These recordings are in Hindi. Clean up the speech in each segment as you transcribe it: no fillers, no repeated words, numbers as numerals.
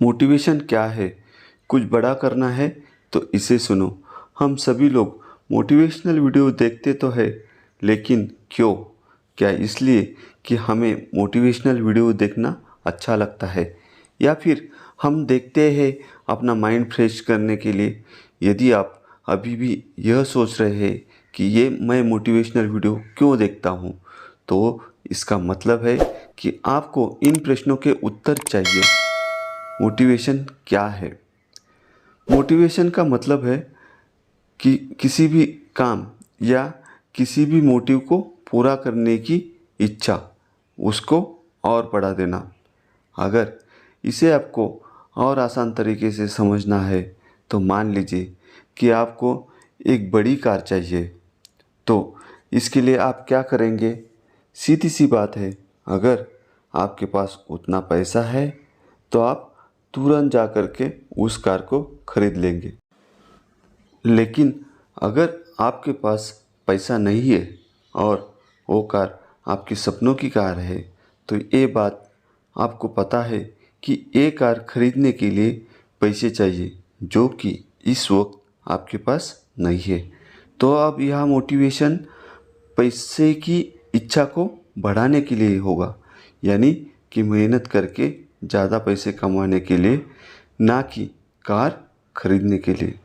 मोटिवेशन क्या है? कुछ बड़ा करना है तो इसे सुनो। हम सभी लोग मोटिवेशनल वीडियो देखते तो है, लेकिन क्यों? क्या इसलिए कि हमें मोटिवेशनल वीडियो देखना अच्छा लगता है, या फिर हम देखते हैं अपना माइंड फ्रेश करने के लिए? यदि आप अभी भी यह सोच रहे हैं कि ये मैं मोटिवेशनल वीडियो क्यों देखता हूँ, तो इसका मतलब है कि आपको इन प्रश्नों के उत्तर चाहिए। मोटिवेशन क्या है? मोटिवेशन का मतलब है कि किसी भी काम या किसी भी मोटिव को पूरा करने की इच्छा, उसको और बढ़ा देना। अगर इसे आपको और आसान तरीके से समझना है तो मान लीजिए कि आपको एक बड़ी कार चाहिए, तो इसके लिए आप क्या करेंगे? सीधी सी बात है, अगर आपके पास उतना पैसा है तो आप तुरंत जा कर के उस कार को खरीद लेंगे। लेकिन अगर आपके पास पैसा नहीं है और वो कार आपके सपनों की कार है, तो ये बात आपको पता है कि ये कार खरीदने के लिए पैसे चाहिए, जो कि इस वक्त आपके पास नहीं है। तो अब यह मोटिवेशन पैसे की इच्छा को बढ़ाने के लिए होगा, यानी कि मेहनत करके ज़्यादा पैसे कमाने के लिए, ना कि कार खरीदने के लिए।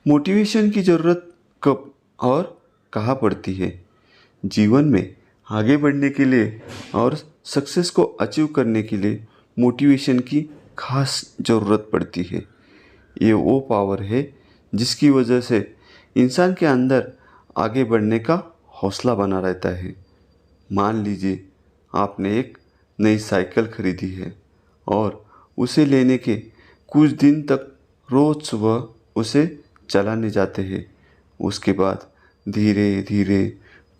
मोटिवेशन की ज़रूरत कब और कहाँ पड़ती है? जीवन में आगे बढ़ने के लिए और सक्सेस को अचीव करने के लिए मोटिवेशन की खास ज़रूरत पड़ती है। ये वो पावर है जिसकी वजह से इंसान के अंदर आगे बढ़ने का हौसला बना रहता है। मान लीजिए आपने एक नई साइकिल खरीदी है और उसे लेने के कुछ दिन तक रोज़ सुबह उसे चलाने जाते हैं। उसके बाद धीरे धीरे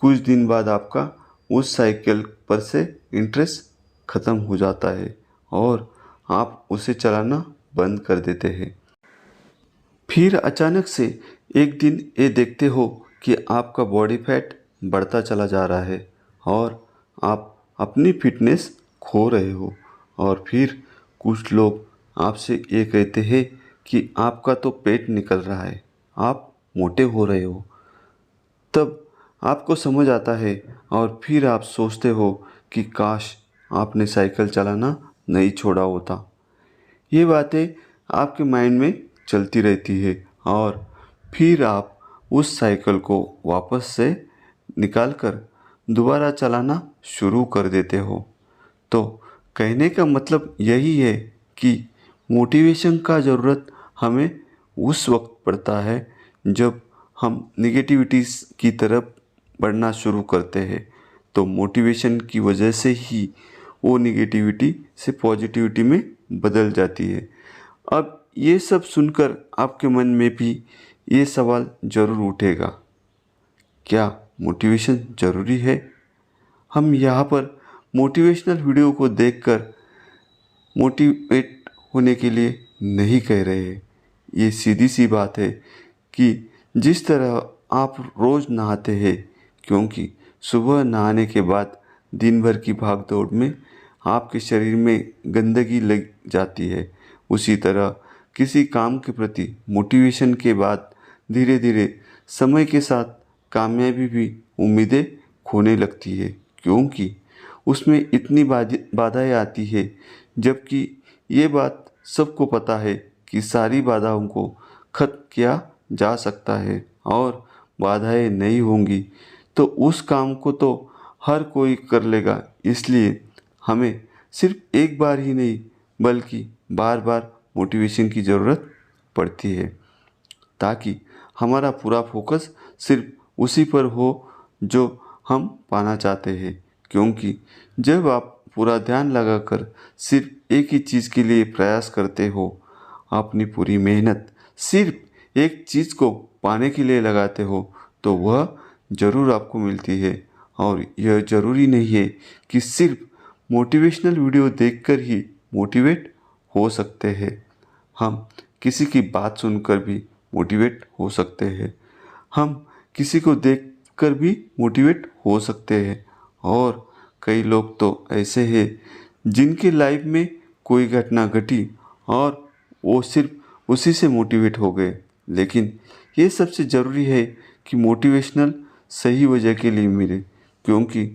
कुछ दिन बाद आपका उस साइकिल पर से इंटरेस्ट ख़त्म हो जाता है और आप उसे चलाना बंद कर देते हैं। फिर अचानक से एक दिन ये देखते हो कि आपका बॉडी फैट बढ़ता चला जा रहा है और आप अपनी फिटनेस खो रहे हो। और फिर कुछ लोग आपसे ये कहते हैं कि आपका तो पेट निकल रहा है, आप मोटे हो रहे हो। तब आपको समझ आता है और फिर आप सोचते हो कि काश आपने साइकिल चलाना नहीं छोड़ा होता। ये बातें आपके माइंड में चलती रहती है और फिर आप उस साइकिल को वापस से निकाल कर दोबारा चलाना शुरू कर देते हो। तो कहने का मतलब यही है कि मोटिवेशन का ज़रूरत हमें उस वक्त पड़ता है जब हम निगेटिविटीज़ की तरफ बढ़ना शुरू करते हैं। तो मोटिवेशन की वजह से ही वो निगेटिविटी से पॉजिटिविटी में बदल जाती है। अब ये सब सुनकर आपके मन में भी ये सवाल ज़रूर उठेगा, क्या मोटिवेशन ज़रूरी है? हम यहाँ पर मोटिवेशनल वीडियो को देखकर मोटिवेट होने के लिए नहीं कह रहे हैं। ये सीधी सी बात है कि जिस तरह आप रोज़ नहाते हैं, क्योंकि सुबह नहाने के बाद दिन भर की भाग दौड़ में आपके शरीर में गंदगी लग जाती है, उसी तरह किसी काम के प्रति मोटिवेशन के बाद धीरे धीरे समय के साथ कामयाबी भी उम्मीदें खोने लगती है, क्योंकि उसमें इतनी बाधाएं आती है। जबकि ये बात सबको पता है कि सारी बाधाओं को खत्म किया जा सकता है और बाधाएं नहीं होंगी तो उस काम को तो हर कोई कर लेगा। इसलिए हमें सिर्फ एक बार ही नहीं बल्कि बार बार मोटिवेशन की ज़रूरत पड़ती है, ताकि हमारा पूरा फोकस सिर्फ उसी पर हो जो हम पाना चाहते हैं। क्योंकि जब आप पूरा ध्यान लगाकर सिर्फ एक ही चीज़ के लिए प्रयास करते हो, अपनी पूरी मेहनत सिर्फ एक चीज़ को पाने के लिए लगाते हो, तो वह ज़रूर आपको मिलती है। और यह ज़रूरी नहीं है कि सिर्फ मोटिवेशनल वीडियो देखकर ही मोटिवेट हो सकते हैं। हम किसी की बात सुनकर भी मोटिवेट हो सकते हैं, हम किसी को देखकर भी मोटिवेट हो सकते हैं। और कई लोग तो ऐसे हैं जिनके लाइफ में कोई घटना घटी और वो सिर्फ उसी से मोटिवेट हो गए। लेकिन ये सबसे ज़रूरी है कि मोटिवेशनल सही वजह के लिए मिले, क्योंकि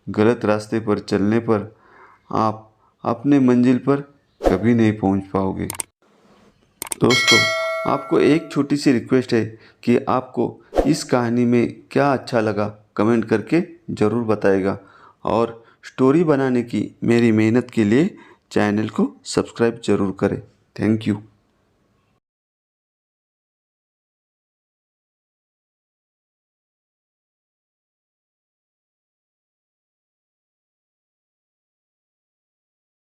गलत रास्ते पर चलने पर आप अपने मंजिल पर कभी नहीं पहुंच पाओगे। दोस्तों, आपको एक छोटी सी रिक्वेस्ट है कि आपको इस कहानी में क्या अच्छा लगा कमेंट करके ज़रूर बताएगा, और स्टोरी बनाने की मेरी मेहनत के लिए चैनल को सब्सक्राइब ज़रूर करें। Thank you.